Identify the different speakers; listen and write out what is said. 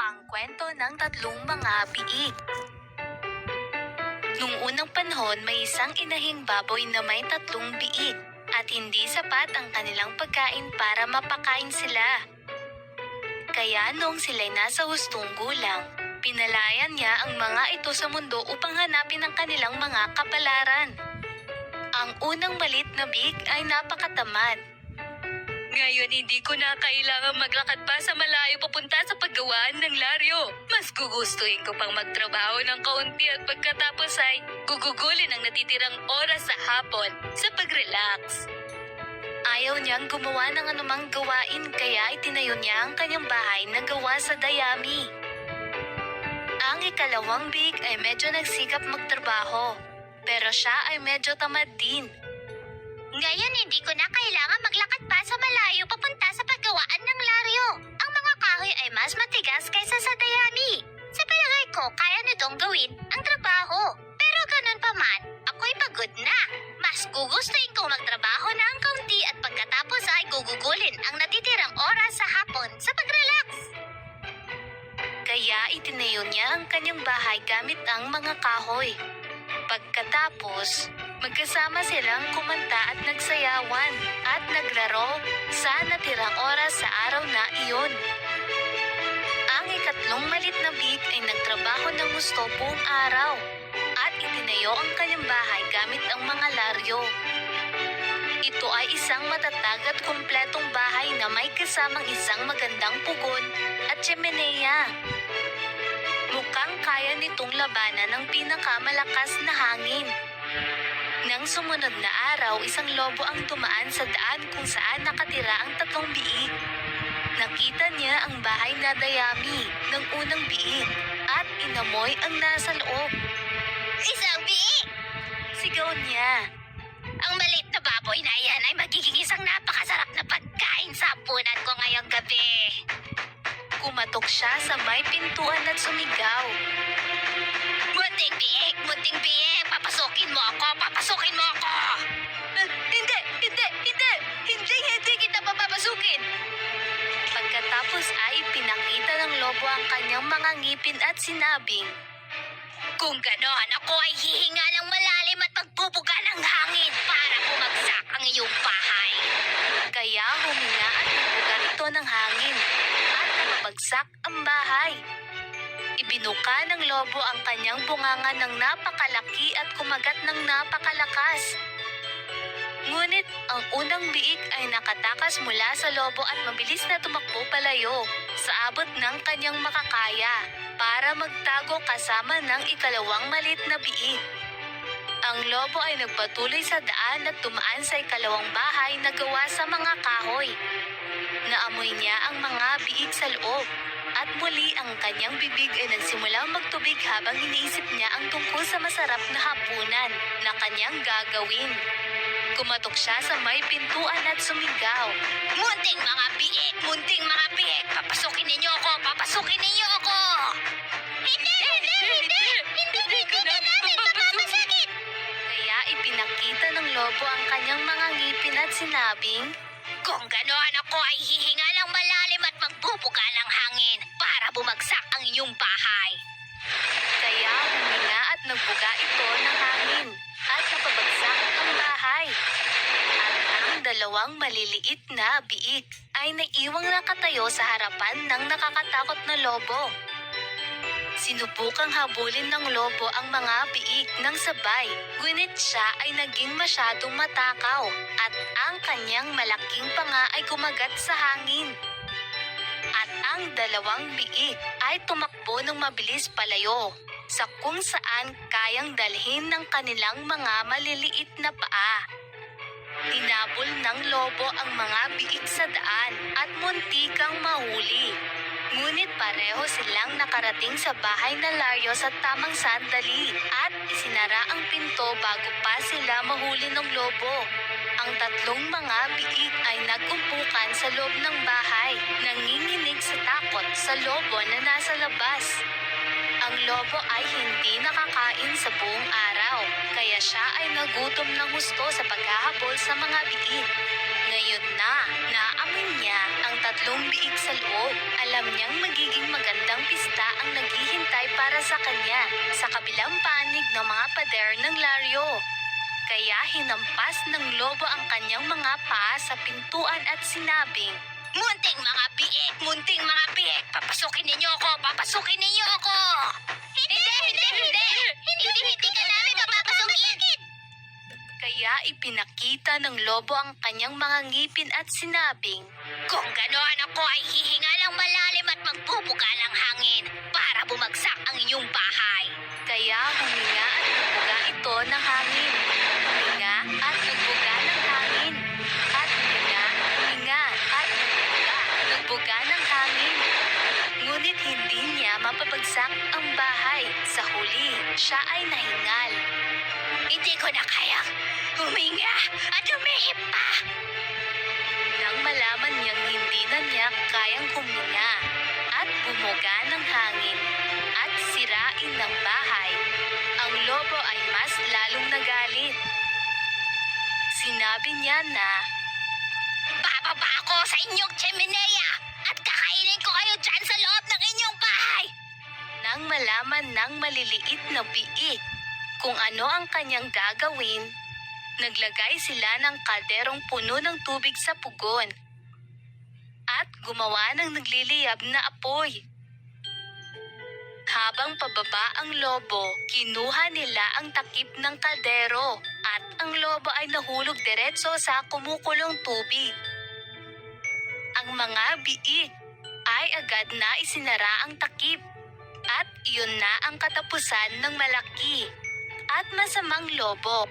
Speaker 1: Ang kwento ng tatlong mga biik. Nung unang panahon, may isang inahing baboy na may tatlong biik at hindi sapat ang kanilang pagkain para mapakain sila. Kaya noong sila'y nasa hustong gulang, pinalayan niya ang mga ito sa mundo upang hanapin ang kanilang mga kapalaran. Ang unang malit na biik ay napakatamad. Ngayon hindi ko na kailangang maglakad pa sa malayo papunta sa paggawaan ng laryo. Mas gugustuhin ko pang magtrabaho ng kaunti at pagkatapos ay gugugulin ang natitirang oras sa hapon sa pag-relax. Ayaw niyang gumawa ng anumang gawain kaya itinayo niya ang kanyang bahay na gawa sa dayami. Ang ikalawang biik ay medyo nagsikap magtrabaho, pero siya ay medyo tamad din.
Speaker 2: Ngayon hindi ko na kailangan maglakad pa sa malayo papunta sa paggawaan ng laryo. Ang mga kahoy ay mas matigas kaysa sa dayami. Sa palagay ko, kaya nitong gawin ang trabaho. Pero ganun pa man, ako'y pagod na. Mas gugustuhin kong magtrabaho na ang kaunti at pagkatapos ay gugugulin ang natitirang oras sa hapon sa pag-relax.
Speaker 1: Kaya itinayo niya ang kanyang bahay gamit ang mga kahoy. Pagkatapos, magkasama silang kumanta at nagsayawan at naglaro sa natirang oras sa araw na iyon. Ang ikatlong malit na biik ay nagtrabaho ng gusto buong araw at itinayo ang kanyang bahay gamit ang mga laryo. Ito ay isang matatag at kumpletong bahay na may kasamang isang magandang pugon at tsimeneya. Mukhang kaya nitong labanan ng pinakamalakas na hangin. Nang sumunod na araw, isang lobo ang tumaan sa daan kung saan nakatira ang tatlong biik. Nakita niya ang bahay na dayami ng unang biik at inamoy ang nasa loob.
Speaker 2: Isang biik!
Speaker 1: Sigaw niya.
Speaker 2: Ang maliit na baboy na iyan ay magiging isang napakasarap na pagkain sa hapunan ko ngayong gabi.
Speaker 1: Kumatok siya sa may pintuan at sumigaw.
Speaker 2: Munting biik, papasukin mo ako!
Speaker 1: Hindi kita papapasukin. Pagkatapos ay pinakita ng lobo ang kanyang mga ngipin at sinabing,
Speaker 2: Kung ganon, ako ay hihinga ng malalim at magbubuga ng hangin para bumagsak ang iyong bahay.
Speaker 1: Kaya huminga at nagbuga ito ng hangin at napabagsak ang bahay. Ibinuka ng lobo ang kanyang bunganga ng napakalaki at kumagat ng napakalakas. Ngunit ang unang biik ay nakatakas mula sa lobo at mabilis na tumakbo palayo sa abot ng kanyang makakaya para magtago kasama ng ikalawang malit na biik. Ang lobo ay nagpatuloy sa daan at tumaan sa ikalawang bahay na gawa sa mga kahoy. Naamoy niya ang mga biik sa loob at muli ang kanyang bibig ay nagsimulang magtubig habang iniisip niya ang tungkol sa masarap na hapunan na kanyang gagawin. Kumatok siya sa may pintuan at sumigaw.
Speaker 2: Munting mga biik, papasukin ninyo ako! Hindi namin papapasakit!
Speaker 1: Kaya ipinakita ng lobo ang kanyang mga ngipin at sinabing,
Speaker 2: Kung ganoon, ako ay hihinga ng malalim at magbubuga ng hangin para bumagsak ang inyong bahay.
Speaker 1: kaya huminga at nagbuga ito ng hangin at napabagsak ang bahay. At ang dalawang maliliit na biik ay naiwang nakatayo sa harapan ng nakakatakot na lobo. Sinubukang habulin ng lobo ang mga biik ng sabay, ngunit siya ay naging masyadong matakaw at ang kanyang malaking panga ay kumagat sa hangin. At ang dalawang biik ay tumakbo ng mabilis palayo sa kung saan kayang dalhin ng kanilang mga maliliit na paa. Tinabol ng lobo ang mga biik sa daan at muntikang mahuli. Ngunit pareho silang nakarating sa bahay na laryo sa tamang sandali at isinara ang pinto bago pa sila mahuli ng lobo. Ang tatlong mga biik ay nagumpukan sa loob ng bahay, nanginginig sa takot sa lobo na nasa labas. Ang lobo ay hindi nakakain sa buong araw, kaya siya ay nagutom ng husto sa paghahabol sa mga biik. Ngayon na, naamoy niya ang 3 biik sa loob. Alam niyang magiging magandang pista ang naghihintay para sa kanya sa kabilang panig ng mga pader ng Lario. Kaya hinampas ng lobo ang kanyang mga paa sa pintuan at sinabing,
Speaker 2: Munting mga biik! Munting mga biik! Papasukin ninyo ako! Papasukin ninyo ako! Hindi ka namin papapasukin!
Speaker 1: kaya ipinakita ng lobo ang kanyang mga ngipin at sinabing,
Speaker 2: Kung ganoon ako ay hihinga ng malalim at magbubuga ng hangin para bumagsak ang inyong bahay.
Speaker 1: kaya huminga at nagbuga ito ng hangin. Huminga at nagbuga ng hangin. At huminga at nagbuga ng hangin. Ngunit hindi niya mapabagsak ang bahay. Sa huli, siya ay nahingal.
Speaker 2: Hindi ko na kayang huminga at umihip pa.
Speaker 1: Nang malaman niyang hindi na niya kayang huminga at bumuga ng hangin at sirain ng bahay, ang lobo ay mas lalong nagalit. Sinabi niya na,
Speaker 2: Bababa ako sa inyong chimenea at kakainin ko kayo dyan sa loob ng inyong bahay.
Speaker 1: nang malaman ng maliliit na biik kung ano ang kanyang gagawin, naglagay sila ng kalderong puno ng tubig sa pugon at gumawa ng nagliliyab na apoy. Habang pababa ang lobo, kinuha nila ang takip ng kaldero at ang lobo ay nahulog diretso sa kumukulong tubig. Ang mga biik ay agad na isinara ang takip at iyon na ang katapusan ng malaki at masamang lobo.